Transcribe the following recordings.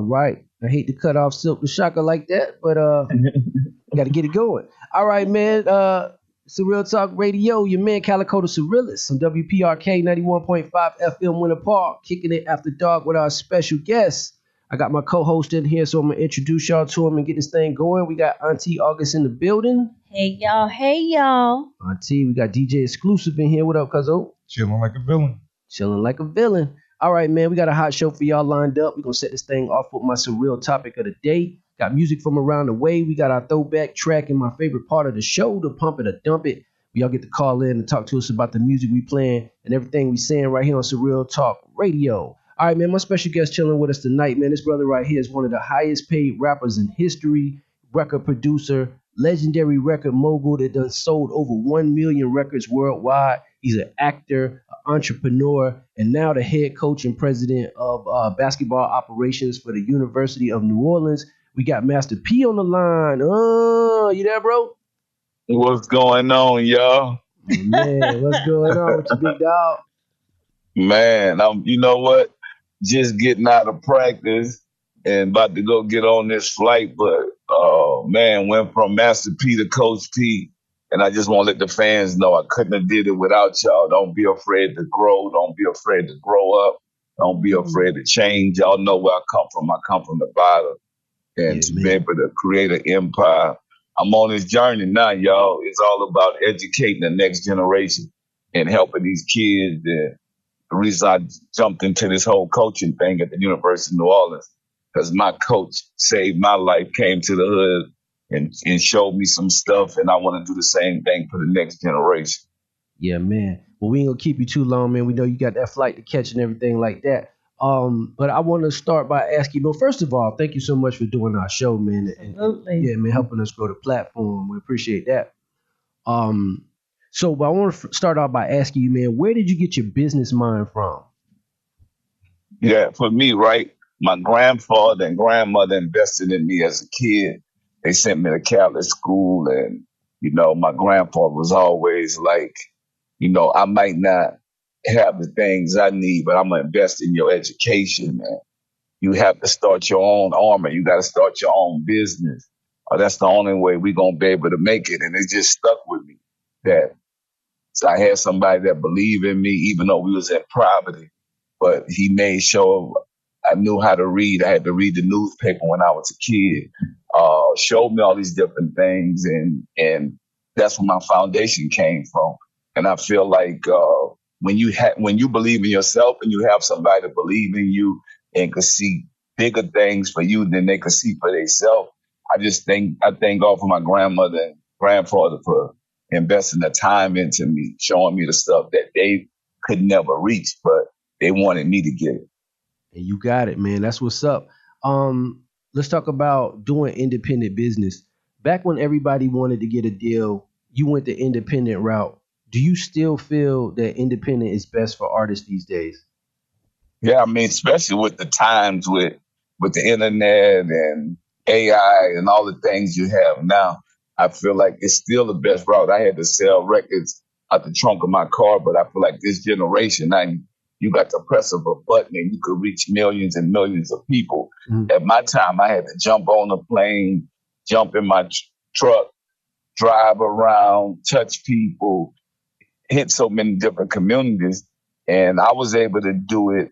All right. I hate to cut off Silk the Shocker like that, but got to get it going. All right, man. Surreal Talk Radio, your man Calico the Surrealist on WPRK 91.5 FM Winter Park, kicking it after dark with our special guest. I got my co-host in here, so I'm going to introduce y'all to him and get this thing going. We got Auntie August in the building. Hey, y'all. Hey, y'all. Auntie, we got DJ Exclusive in here. What up, cuzzo? Chilling like a villain. Chilling like a villain. All right, man, we got a hot show for y'all lined up. We're going to set this thing off with my surreal topic of the day. Got music from around the way. We got our throwback track and my favorite part of the show, the pump it or dump it. Y'all get to call in and talk to us about the music we playing and everything we saying right here on Surreal Talk Radio. All right, man, my special guest chilling with us tonight, man. This brother right here is one of the highest paid rappers in history, record producer, legendary record mogul that done sold over 1 million records worldwide. He's an actor, an entrepreneur, and now the head coach and president of basketball operations for the University of New Orleans. We got Master P on the line. Oh, you there, bro? What's going on, y'all? Man, what's going on with you, big dog? Man, you know what? Just getting out of practice and about to go get on this flight, but man, went from Master P to Coach P, and I just want to let the fans know I couldn't have did it without y'all. Don't be afraid to grow. Don't be afraid to grow up. Don't be afraid to change. Y'all know where I come from. I come from the bottom, and to be able to create an empire. I'm on this journey now, y'all. It's all about educating the next generation and helping these kids. And the reason I jumped into this whole coaching thing at the University of New Orleans, because my coach saved my life, came to the hood and showed me some stuff, and I want to do the same thing for the next generation. Yeah, man. Well, we ain't gonna keep you too long, man. We know you got that flight to catch and everything like that. But I want to start by asking, well, first of all, thank you so much for doing our show, man. Absolutely. And yeah, man, helping us grow the platform. We appreciate that. So I want to start off by asking you, man, where did you get your business mind from? Yeah, for me, right, my grandfather and grandmother invested in me as a kid. They sent me to Catholic school, and, you know, my grandfather was always like, you know, I might not have the things I need, but I'm going to invest in your education, man. You have to start your own armor. You got to start your own business. That's the only way we're going to be able to make it. And it just stuck with me that so I had somebody that believed in me, even though we was in poverty, but he made sure I knew how to read. I had to read the newspaper when I was a kid. Showed me all these different things, and that's where my foundation came from. And I feel like when you believe in yourself and you have somebody to believe in you and can see bigger things for you than they could see for themselves, I thank God for my grandmother and grandfather for investing the time into me, showing me the stuff that they could never reach, but they wanted me to get it. And you got it, man. That's what's up. Let's talk about doing independent business. Back when everybody wanted to get a deal, you went the independent route. Do you still feel that independent is best for artists these days? Yeah, I mean, especially with the times with the internet and AI and all the things you have now, I feel like it's still the best route. I had to sell records out the trunk of my car, but I feel like this generation, now you got to press of a button and you could reach millions and millions of people. Mm-hmm. At my time, I had to jump on a plane, jump in my truck, drive around, touch people, hit so many different communities. And I was able to do it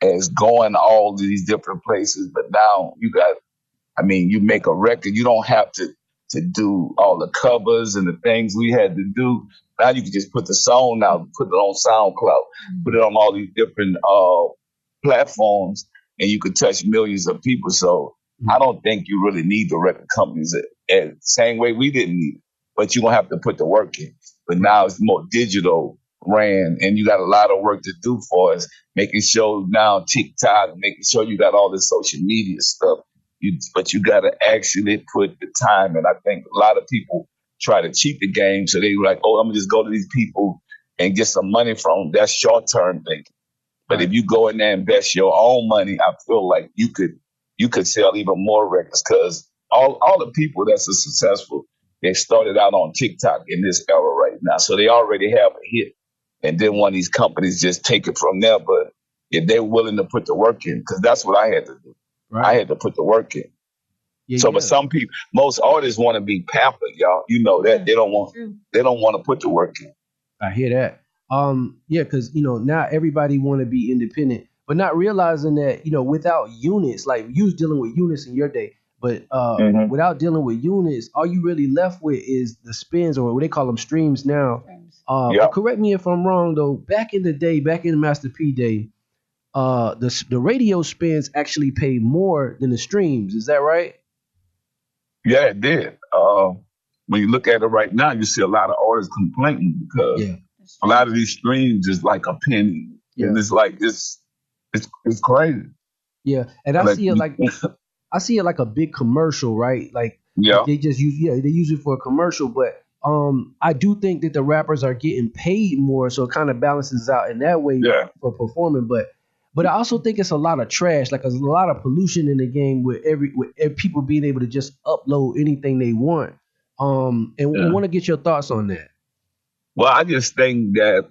as going all these different places. But now you make a record, you don't have to do all the covers and the things we had to do. Now you can just put the song out, put it on SoundCloud, put it on all these different platforms, and you could touch millions of people. So I don't think you really need the record companies the same way we didn't need it, but you're going to have to put the work in. But now it's more digital ran, and you got a lot of work to do for us, making sure now TikTok, making sure you got all this social media stuff. But you got to actually put the time in. I think a lot of people try to cheat the game. So they were like, oh, I'm going to just go to these people and get some money from them. That's short-term thinking. But if you go in there and invest your own money, I feel like you could sell even more records, because all the people that's successful, they started out on TikTok in this era right now. So they already have a hit. And then one of these companies just take it from there. But if they're willing to put the work in, because that's what I had to do. I Right. had to put the work in. Yeah, So, but yeah. some people, most artists want to be pampered, y'all. You know that Yeah, they don't want, true. they don't want to put the work in. I hear that. Yeah, because now everybody want to be independent, but not realizing that without units, like you was dealing with units in your day, but Hmm. without dealing with units, all you really left with is the spins, or what they call them, streams now. Friends. But Yep. correct me if I'm wrong though. Back in the day, back in the Master P day, the radio spins actually paid more than the streams. Is that right? Yeah, it did. When you look at it right now, you see a lot of artists complaining because Yeah, That's a true. lot of these streams is like a penny, and yeah, it's like it's crazy. yeah. And I Like, see it like a big commercial, right? Like yeah, they just use they use it for a commercial, but I do think that the rappers are getting paid more, so it kind of balances out in that way yeah, for performing. But I also think it's a lot of trash, like there's a lot of pollution in the game with people being able to just upload anything they want. And yeah. want to get your thoughts on that. Well, I just think that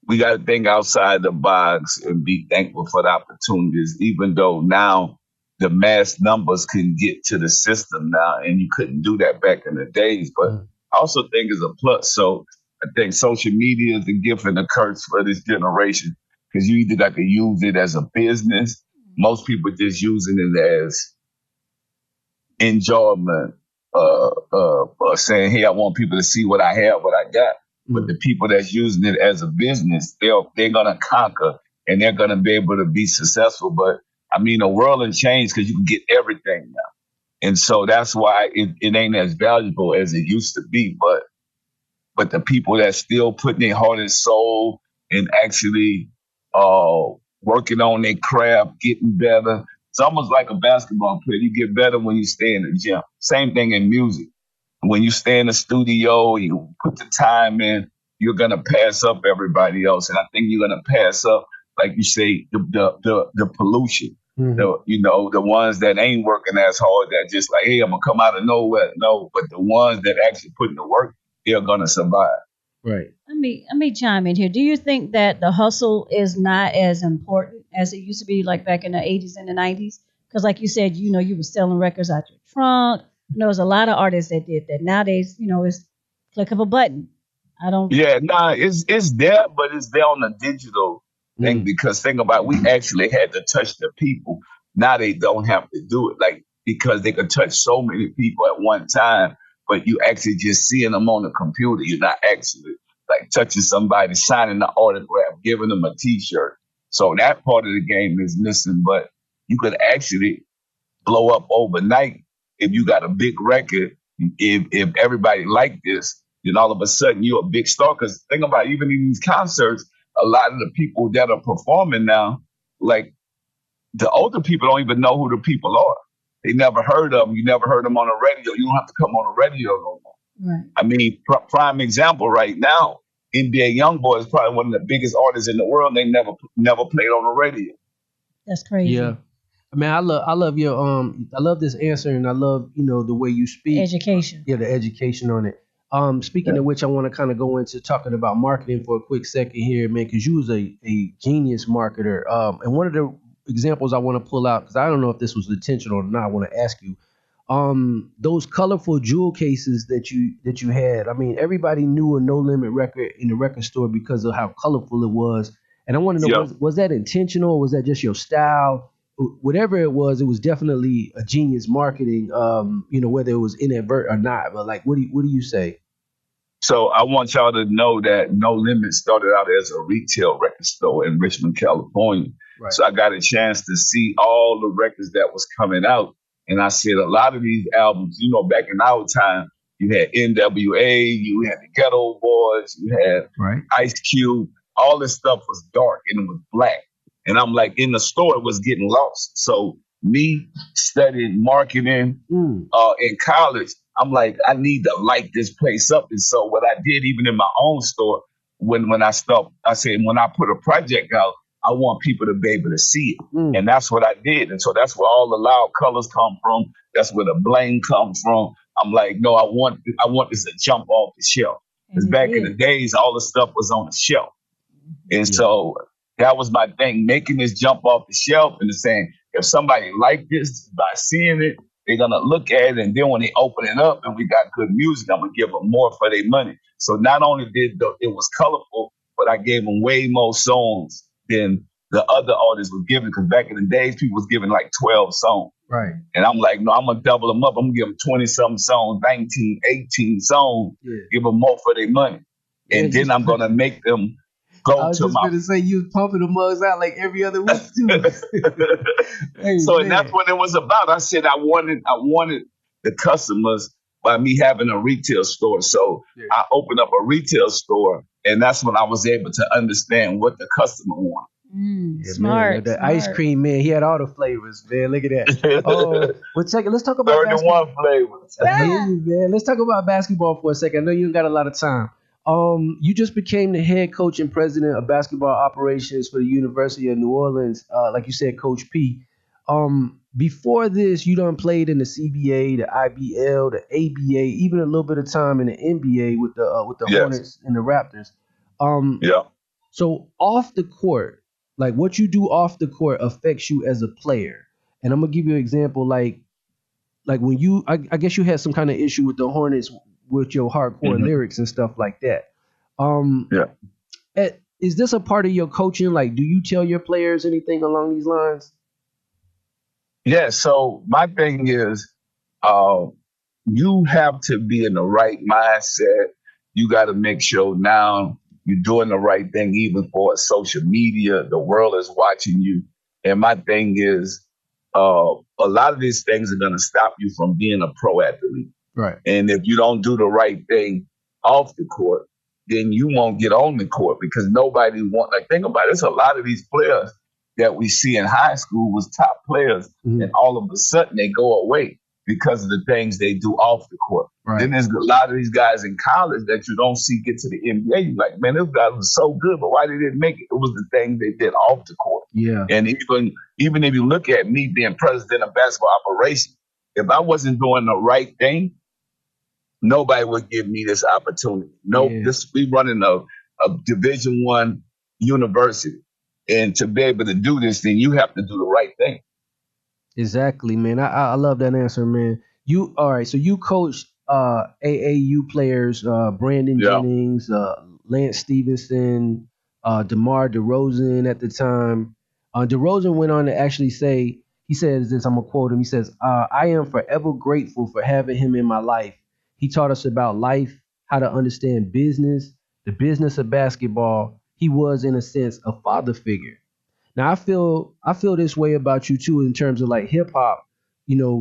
we got to think outside the box and be thankful for the opportunities, even though now the mass numbers can get to the system now, and you couldn't do that back in the days. But Mm, I also think it's a plus. So I think social media is a gift and a curse for this generation because you either got to use it as a business. Most people just using it as enjoyment, saying, "Hey, I want people to see what I have, what I got." But mm. the people that's using it as a business, they're gonna conquer and they're gonna be able to be successful. But I mean, the world has changed because you can get everything now, and so that's why it ain't as valuable as it used to be. But the people that still putting their heart and soul and actually uh, working on their craft, getting better. It's almost like a basketball player. You get better when you stay in the gym. Same thing in music. When you stay in the studio, you put the time in, you're gonna pass up everybody else. And I think you're gonna pass up, like you say, the pollution. Hmm. The ones that ain't working as hard, that just like, hey, I'm gonna come out of nowhere. No, but the ones that actually put in the work, they're gonna survive. Right. Let me chime in here. Do you think that the hustle is not as important as it used to be, like back in the 80s and the 90s? Because, like you said, you were selling records out your trunk. There was a lot of artists that did that. Nowadays, it's click of a button. I don't. Yeah, nah, it's there, but it's there on the digital thing Mm, because think about it, we actually had to touch the people. Now they don't have to do it like because they can touch so many people at one time, but you actually just seeing them on the computer. You're not actually like touching somebody, signing the autograph, giving them a T-shirt. So that part of the game is missing, but you could actually blow up overnight if you got a big record. If everybody like this, then all of a sudden you're a big star. Because think about it, even in these concerts, a lot of the people that are performing now, like the older people don't even know who the people are. They never heard of them. You never heard them on the radio. You don't have to come on the radio no more. Right. I mean, prime example right now, NBA YoungBoy is probably one of the biggest artists in the world. They never played on the radio. That's yeah. crazy. Man, I love your I love this answer, and I love the way you speak. Education. Yeah, the education on it. Speaking of which, I want to kind of go into talking about marketing for a quick second here, man, because you was a genius marketer. And one of the examples I want to pull out, because I don't know if this was intentional or not, I want to ask you. Those colorful jewel cases that you had. I mean, everybody knew a No Limit record in the record store because of how colorful it was. And I want to know, Yeah. was that intentional, or was that just your style? Whatever it was definitely a genius marketing. Whether it was inadvertent or not. But like, what do you say? So I want y'all to know that No Limit started out as a retail record store in Richmond, California. Right. So I got a chance to see all the records that was coming out. And I said a lot of these albums, back in our time, you had NWA, you had the Ghetto Boys, you had Right. Ice Cube. All this stuff was dark and it was black. And I'm like, in the store, it was getting lost. So me studying marketing Mm, in college, I'm like, I need to light this place up. And so what I did, even in my own store, when I stopped, I said, when I put a project out, I want people to be able to see it. mm. And that's what I did. And so that's where all the loud colors come from. That's where the bling comes from. I'm like, no, I want this to jump off the shelf. Because And it back in the did. days, all the stuff was on the shelf. And Yeah. so that was my thing, making this jump off the shelf and saying, if somebody like this by seeing it, they're gonna look at it, and then when they open it up and we got good music, I'm gonna give them more for their money. So not only it was colorful, but I gave them way more songs than the other artists were giving. Because back in the days, people was giving like 12 songs. Right. And I'm like, no, I'm going to double them up. I'm going to give them 20-something songs, 19, 18 songs, give them more for their money. And then I'm going to make them I go was to just my... gonna say you was pumping the mugs out like every other week too. Hey, So man. and that's what it was about. I said I wanted the customers by me having a retail store. So I opened up a retail store, and that's when I was able to understand what the customer wanted. Yeah, Smart. man, the smart. ice cream, man, he had all the flavors, man. Look at that. Oh, well, check it. Let's talk about 31 flavors. Hey, man, let's talk about basketball for a second. I know you ain't got a lot of time. You just became the head coach and president of basketball operations for the University of New Orleans. Like you said, Coach P. Before this, you done played in the CBA, the IBL, the ABA, even a little bit of time in the NBA with the Yes. Hornets and the Raptors. Yeah. So off the court, like what you do off the court affects you as a player. And I'm gonna give you an example, like when you, I guess you had some kind of issue with the Hornets with your hardcore Mhm. lyrics and stuff like that. Yeah. Is this a part of your coaching? Like, do you tell your players anything along these lines? Yeah. So my thing is, you have to be in the right mindset. You got to make sure now you're doing the right thing, even for social media. The world is watching you. And my thing is, a lot of these things are going to stop you from being a pro athlete. Right. And if you don't do the right thing off the court, then you won't get on the court because nobody like, think about it. There's a lot of these players that we see in high school was top players, Mhm. and all of a sudden they go away because of the things they do off the court. Right. Then there's a lot of these guys in college that you don't see get to the NBA. You're like, man, this guy was so good, but why they didn't make it? It was the things they did off the court. Yeah. And even if you look at me being president of basketball operations, if I wasn't doing the right thing, nobody would give me this opportunity. We running a Division I university, and to be able to do this, then you have to do the right thing. Exactly, man. I love that answer, man. You all right? So you coached AAU players, Brandon Yeah. Jennings, Lance Stevenson, DeMar DeRozan at the time. DeRozan went on to actually say, he says this, I'm gonna quote him. He says, "I am forever grateful for having him in my life. He taught us about life, how to understand business, the business of basketball. He was, in a sense, a father figure." Now I feel this way about you too in terms of like hip hop,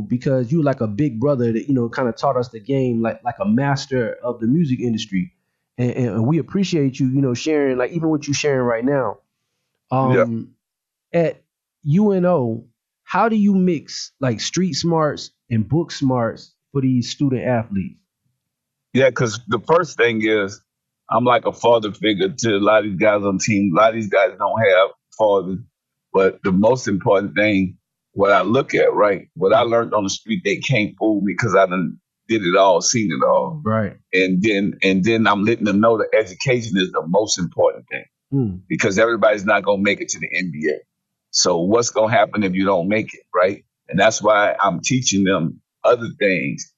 because you're like a big brother that kind of taught us the game like a master of the music industry, and we appreciate you sharing, like even what you're sharing right now. At UNO, how do you mix like street smarts and book smarts for these student athletes? Yeah, because the first thing is I'm like a father figure to a lot of these guys on the team. A lot of these guys don't have fathers. But the most important thing, what I look at, right, what I learned on the street, they can't fool me because I done did it all, seen it all. Right. And then I'm letting them know that education is the most important thing because everybody's not going to make it to the NBA. So what's going to happen if you don't make it, right? And that's why I'm teaching them other things.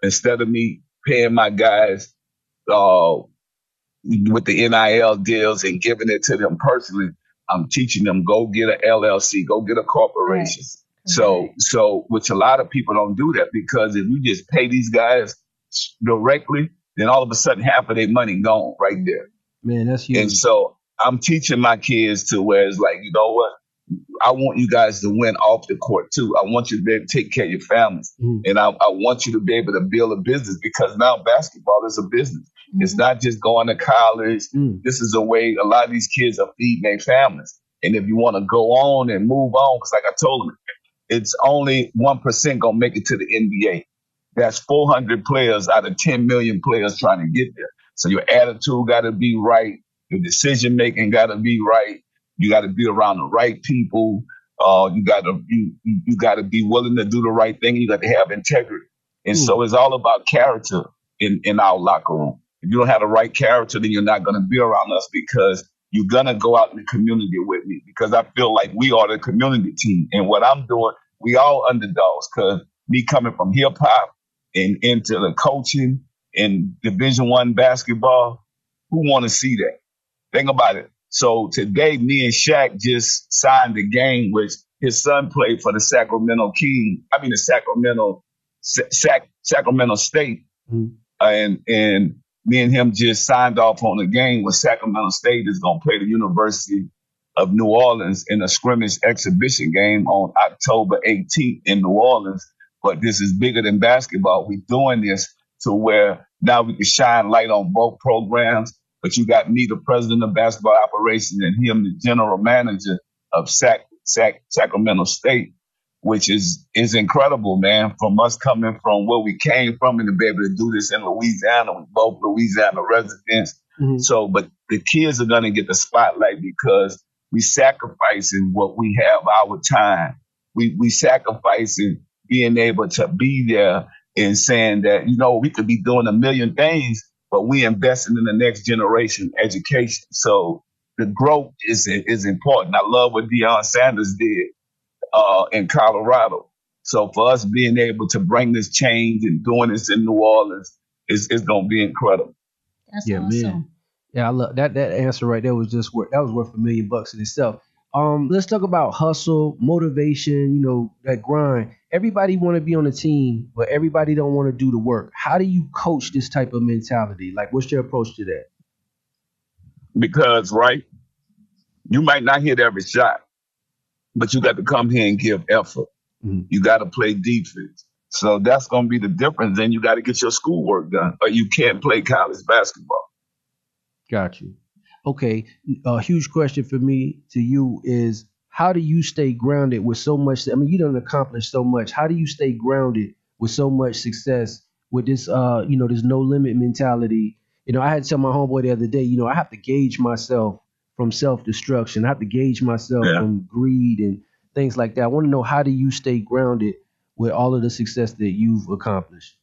Instead of me paying my guys with the NIL deals and giving it to them personally, I'm teaching them, go get an LLC, go get a corporation. Right. So which a lot of people don't do that because if you just pay these guys directly, then all of a sudden half of their money gone right there. Man, that's huge. And so I'm teaching my kids to where it's like, you know what? I want you guys to win off the court too. I want you to be able to take care of your families. And I want you to be able to build a business because now basketball is a business. It's not just going to college. This is a way a lot of these kids are feeding their families. And if you want to go on and move on, because like I told them, it's only 1% going to make it to the NBA. That's 400 players out of 10 million players trying to get there. So your attitude got to be right. Your decision making got to be right. You got to be around the right people. You got to be willing to do the right thing. You got to have integrity. And so it's all about character in our locker room. If you don't have the right character, then you're not going to be around us because you're gonna go out in the community with me because I feel like we are the community team. And what I'm doing, we all underdogs. Cause me coming from hip hop and into the coaching in Division I basketball, who want to see that? Think about it. So today, me and Shaq just signed a game which his son played for the Sacramento King. I mean, the Sacramento State, Mhm. and me and him just signed off on a game where Sacramento State is going to play the University of New Orleans in a scrimmage exhibition game on October 18th in New Orleans. But this is bigger than basketball. We're doing this to where now we can shine light on both programs. But you got me, the president of basketball operations, and him, the general manager of Sacramento State, which is incredible, man. From us coming from where we came from and to be able to do this in Louisiana, we both Louisiana residents. Mhm. So, but the kids are gonna get the spotlight because we sacrificing what we have, our time. We sacrificing being able to be there and saying that, we could be doing a million things, but we investing in the next generation education. So the growth is important. I love what Deion Sanders did in Colorado. So for us being able to bring this change and doing this in New Orleans is going to be incredible. That's Yeah, awesome. man. Yeah, I love that. That answer right there was just worth. That was worth $1 million in itself. Let's talk about hustle, motivation. That grind. Everybody want to be on a team, but everybody don't want to do the work. How do you coach this type of mentality? Like, what's your approach to that? Because, right, you might not hit every shot, but you got to come here and give effort. Mhm. You got to play defense. So that's going to be the difference. Then you got to get your schoolwork done, or you can't play college basketball. Got you. Okay, a huge question for me to you is, how do you stay grounded with so much? I mean, you done accomplished so much. How do you stay grounded with so much success with this, this no limit mentality? I had to tell my homeboy the other day, I have to gauge myself from self destruction. I have to gauge myself Yeah. from greed and things like that. I want to know, how do you stay grounded with all of the success that you've accomplished?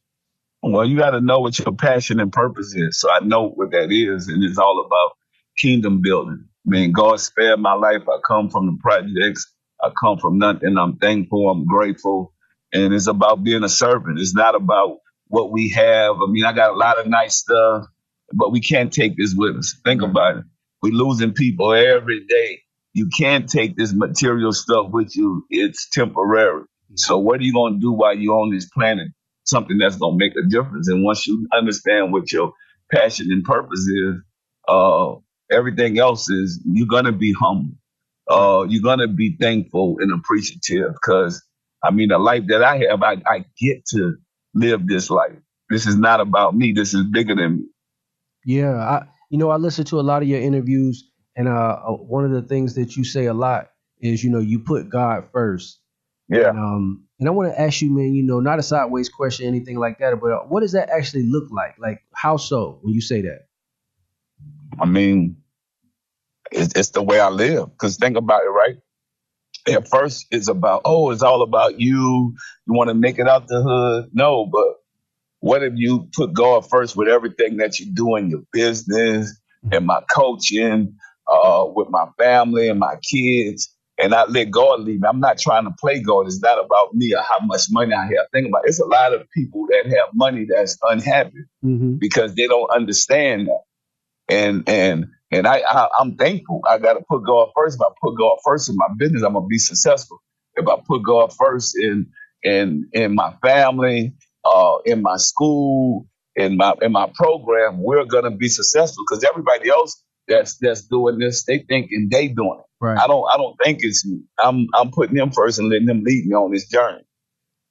Well, you got to know what your passion and purpose is. So I know what that is, and it's all about kingdom building. I mean, God spared my life. I come from the projects. I come from nothing. I'm thankful. I'm grateful. And it's about being a servant. It's not about what we have. I mean, I got a lot of nice stuff, but we can't take this with us. Think about it. We're losing people every day. You can't take this material stuff with you. It's temporary. So what are you going to do while you're on this planet? Something that's going to make a difference. And once you understand what your passion and purpose is, everything else is, you're going to be humble. You're going to be thankful and appreciative because, I mean, the life that I have, I get to live this life. This is not about me. This is bigger than me. Yeah, I listen to a lot of your interviews, and one of the things that you say a lot is, you put God first. Yeah. And I want to ask you, man, not a sideways question, anything like that, but what does that actually look like? Like, how so when you say that? I mean, it's the way I live. Because think about it, right? At first, it's all about you. You want to make it out the hood. No, but what if you put God first with everything that you do in your business and my coaching, with my family and my kids, and I let God lead me? I'm not trying to play God. It's not about me or how much money I have. Think about it. It's a lot of people that have money that's unhappy Mm-hmm. because they don't understand that. And I'm thankful. I got to put God first. If I put God first in my business, I'm gonna be successful. If I put God first in my family, in my school, in my program, we're gonna be successful because everybody else that's doing this, they thinking they doing it. Right. I don't think it's me. I'm putting them first and letting them lead me on this journey.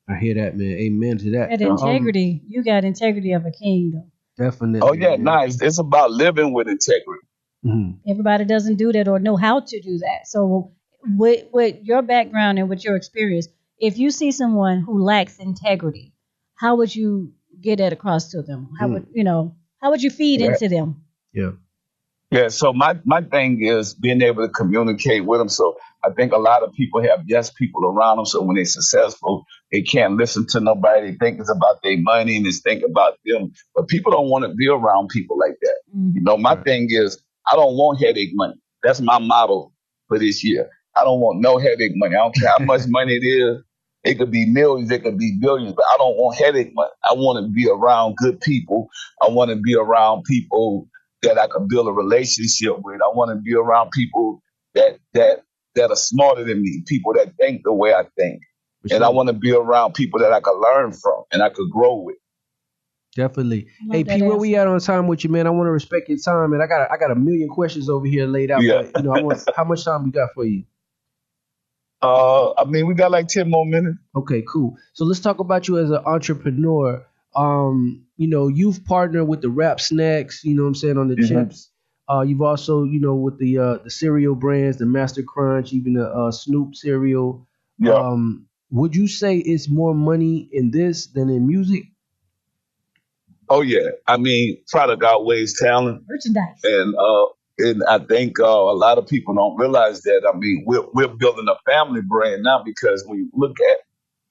I hear that, man. Amen to that. That integrity, you got integrity of a king, though. Definitely. Oh yeah, man. nice. It's about living with integrity. Mhm. Everybody doesn't do that or know how to do that. So with your background and with your experience, if you see someone who lacks integrity, how would you get that across to them? How would you feed Yeah. into them? Yeah. Yeah, so my thing is being able to communicate with them. So I think a lot of people have yes people around them. So when they're successful, they can't listen to nobody. They think it's about their money and it's think about them. But people don't want to be around people like that. Mhm. My thing is I don't want headache money. That's my motto for this year. I don't want no headache money. I don't care how much money it is. It could be millions, it could be billions, but I don't want headache money. I want to be around good people. I want to be around people that I can build a relationship with. I want to be around people that are smarter than me, people that think the way I think. For And I sure. want to be around people that I can learn from and I could grow with. Definitely. Hey Love that P, where we answer. at on time with you, man? I want to respect your time, and I got a million questions over here laid out, Yeah. but I want how much time we got for you? I mean, we got like 10 more minutes. Okay, cool. So let's talk about you as an entrepreneur. You've partnered with the Rap Snacks, you know what I'm saying, on the Hmm. chips. You've also, with the cereal brands, the Master Crunch, even the Snoop cereal. Yeah. Would you say it's more money in this than in music? Oh, yeah. I mean, product outweighs talent. Merchandise. And I think a lot of people don't realize that. I mean, we're building a family brand now because when you look at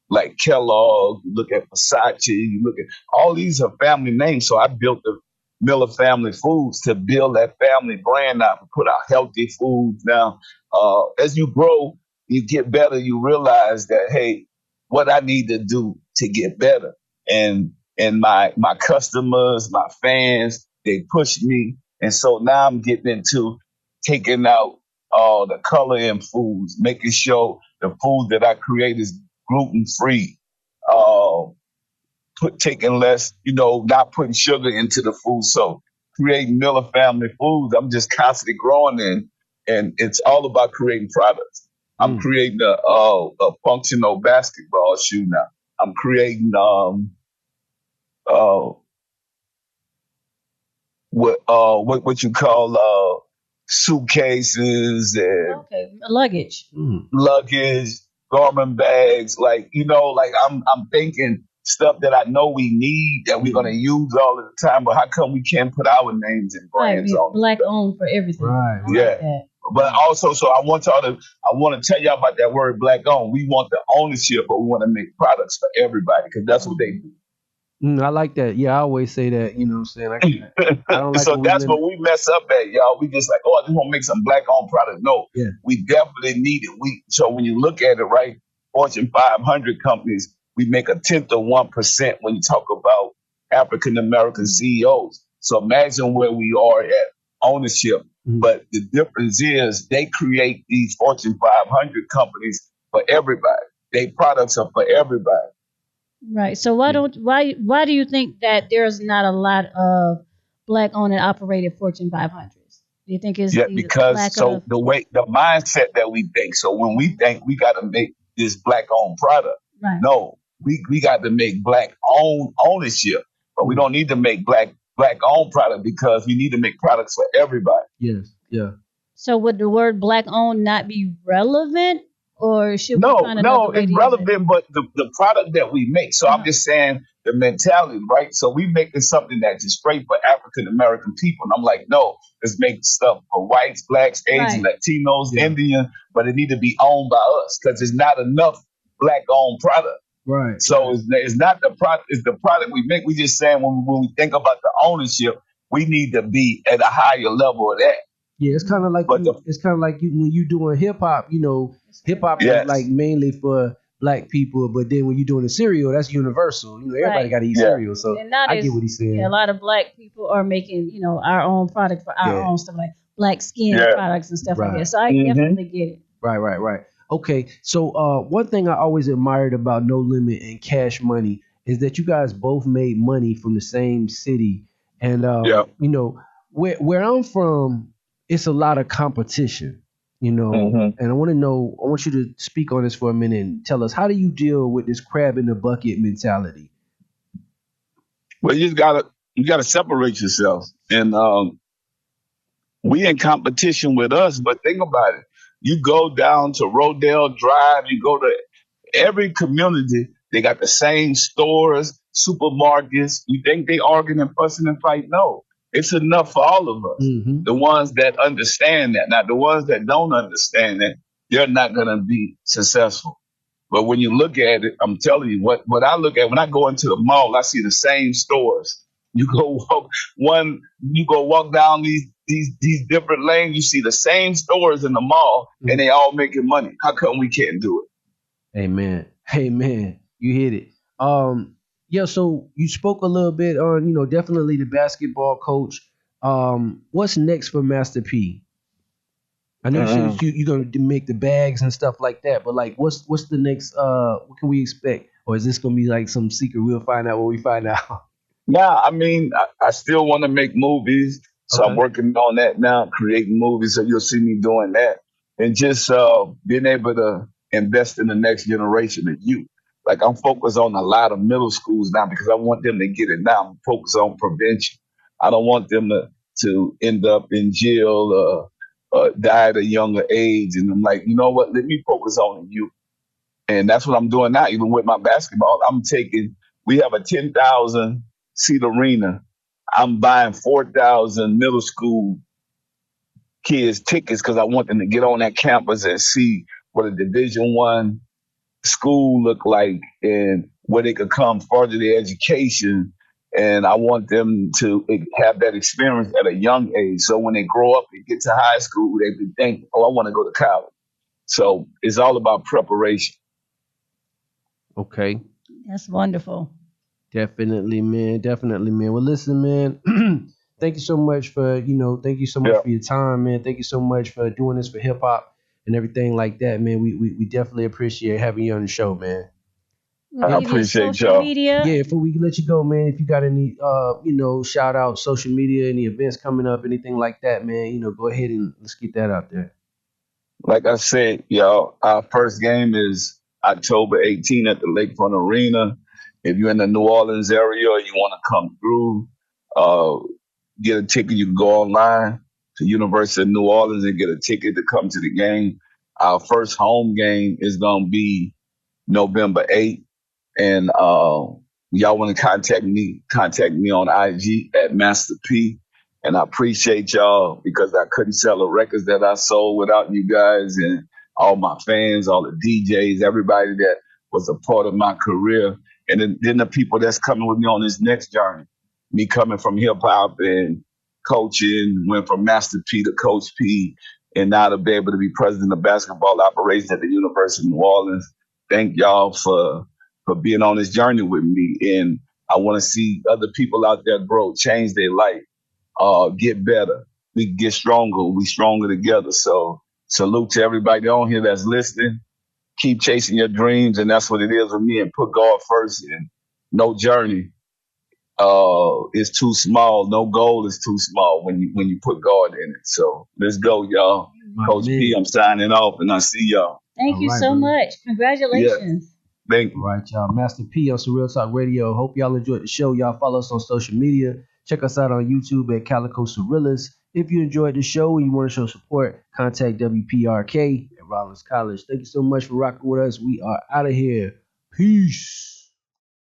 like Kellogg, you look at Versace, you look at all these are family names. So I built the Miller Family Foods to build that family brand out, to put out healthy foods. Now, as you grow, you get better. You realize that hey, what I need to do to get better, and my customers, my fans, they push me, and so now I'm getting into taking out the color in foods, making sure the food that I create is gluten free, uh, taking less, not putting sugar into the food. So creating Miller Family Foods, I'm just constantly growing and it's all about creating products. I'm Mm. creating a functional basketball shoe now. I'm creating uh, what you call suitcases and Okay, luggage. Mm. luggage, garment bags, like I'm thinking stuff that I know we need that we're gonna use all of the time, but how come we can't put our names and Right, brands be on black it? owned for everything. Right, I right. like Yeah. that. But also, so I want to tell y'all about that word black owned. We want the ownership, but we want to make products for everybody because that's what they I like that. Yeah, I always say that. You know what I'm saying? do. I don't like So when we that's limit. what we mess up at, y'all. We just like, oh, I just want to make some black owned product. No, Yeah. we definitely need it. So when you look at it, right, Fortune 500 companies, we make a tenth of 1% when you talk about African American CEOs. So imagine where we are at ownership. Mhm. But the difference is they create these Fortune 500 companies for everybody. Their products are for everybody. Right. So why Yeah. don't why do you think that there's not a lot of black owned and operated Fortune 500s? Do you think it's Yeah, the because lack of so the mindset that we think. So when we think we got to make this black owned product, right? no, we got to make black owned ownership, but we Mm. don't need to make black owned product because we need to make products for everybody. Yes. Yeah. So would the word black owned not be relevant, or should we No, find another no, way it's to use it? relevant, but the product that we make. So I'm Uh-huh. just saying the mentality, right? So we making something that's just straight for African American people. And I'm like, no, let's make stuff for whites, blacks, Asian, Right. Latinos, Yeah. Indian, but it need to be owned by us because there's not enough black owned product. Right. So it's not the product, it's the product we make. We just saying when we think about the ownership, we need to be at a higher level of that. Yeah, it's kind of like But you. It's kind of like you when you doing hip hop. Hip hop is like yes, mainly for black people, but then when you're doing the cereal, that's universal. Everybody Right. got to eat yeah, cereal, so And I get nowadays, what he's yeah, a saying. lot of black people are making, our own product for our Yeah. own stuff, like black skin yeah. products and stuff like Right. that. So I Hmm. definitely get it. Right. Right. Right. Okay. So one thing I always admired about No Limit and Cash Money is that you guys both made money from the same city, and Yeah. where I'm from, it's a lot of competition. Hmm. And I want to know. I want you to speak on this for a minute and tell us how do you deal with this crab in the bucket mentality? Well, you gotta separate yourself, and we in competition with us. But think about it. You go down to Rodale Drive. You go to every community. They got the same stores, supermarkets. You think they arguing and fussing and fight? No, it's enough for all of us. Mm-hmm. The ones that understand that. Now, the ones that don't understand that, they're not gonna be successful. But when you look at it, I'm telling you what I look at when I go into the mall, I see the same stores. You go walk down these these different lanes. You see the same stores in the mall, and they all making money. How come we can't do it? Amen. Amen. You hit it. Yeah, so you spoke a little bit on, definitely the basketball coach. What's next for Master P? I know you said you're gonna make the bags and stuff like that, but like what's the next what can we expect? Or is this gonna be like some secret we'll find out when we find out? Now, I mean, I still want to make movies, so I'm Okay. working on that now, creating movies. So you'll see me doing that, and just being able to invest in the next generation of youth. Like I'm focused on a lot of middle schools now because I want them to get it now. I'm focused on prevention. I don't want them to end up in jail, die at a younger age. And I'm like, you know what? Let me focus on the youth. And that's what I'm doing now, even with my basketball. We have a 10,000 seat arena. I'm buying 4,000 middle school kids tickets because I want them to get on that campus and see what a Division I school look like and where they could come further their education. And I want them to have that experience at a young age. So when they grow up and get to high school, they can think, oh, I want to go to college. So it's all about preparation. Okay. That's wonderful. Definitely, man. Definitely, man. Well, listen, man. Thank you so much for, thank you so much Yeah. for your time, man. Thank you so much for doing this for hip hop and everything like that, man. We definitely appreciate having you on the show, man. We'll I give you appreciate social y'all. media. Yeah, before we let you go, man, if you got any shout out social media, any events coming up, anything like that, man, go ahead and let's get that out there. Like I said, y'all, our first game is October 18th at the Lakefront Arena. If you're in the New Orleans area or you want to come through, uh, get a ticket. You can go online to University of New Orleans and get a ticket to come to the game. Our first home game is going to be November 8th. And y'all want to contact me on IG at Master P. And I appreciate y'all because I couldn't sell the records that I sold without you guys and all my fans, all the DJs, everybody that was a part of my career. And then the people that's coming with me on this next journey. Me coming from hip hop and coaching, went from Master P to Coach P, and now to be able to be president of basketball operations at the University of New Orleans. Thank y'all for being on this journey with me. And I want to see other people out there grow, change their life, get better. We get stronger. We stronger together. So salute to everybody on here that's listening. Keep chasing your dreams. And that's what it is with me. And put God first. And no journey is too small. No goal is too small when you put God in it. So let's go, y'all. My Coach man. P, I'm signing off and I see y'all. Thank All you right, so brother. much. Congratulations. Thank All you. right, y'all. Master P on Surreal Talk Radio. Hope y'all enjoyed the show. Y'all follow us on social media. Check us out on YouTube at Calico Surrealist. If you enjoyed the show and you want to show support, contact WPRK at Rollins College. Thank you so much for rocking with us. We are out of here. Peace.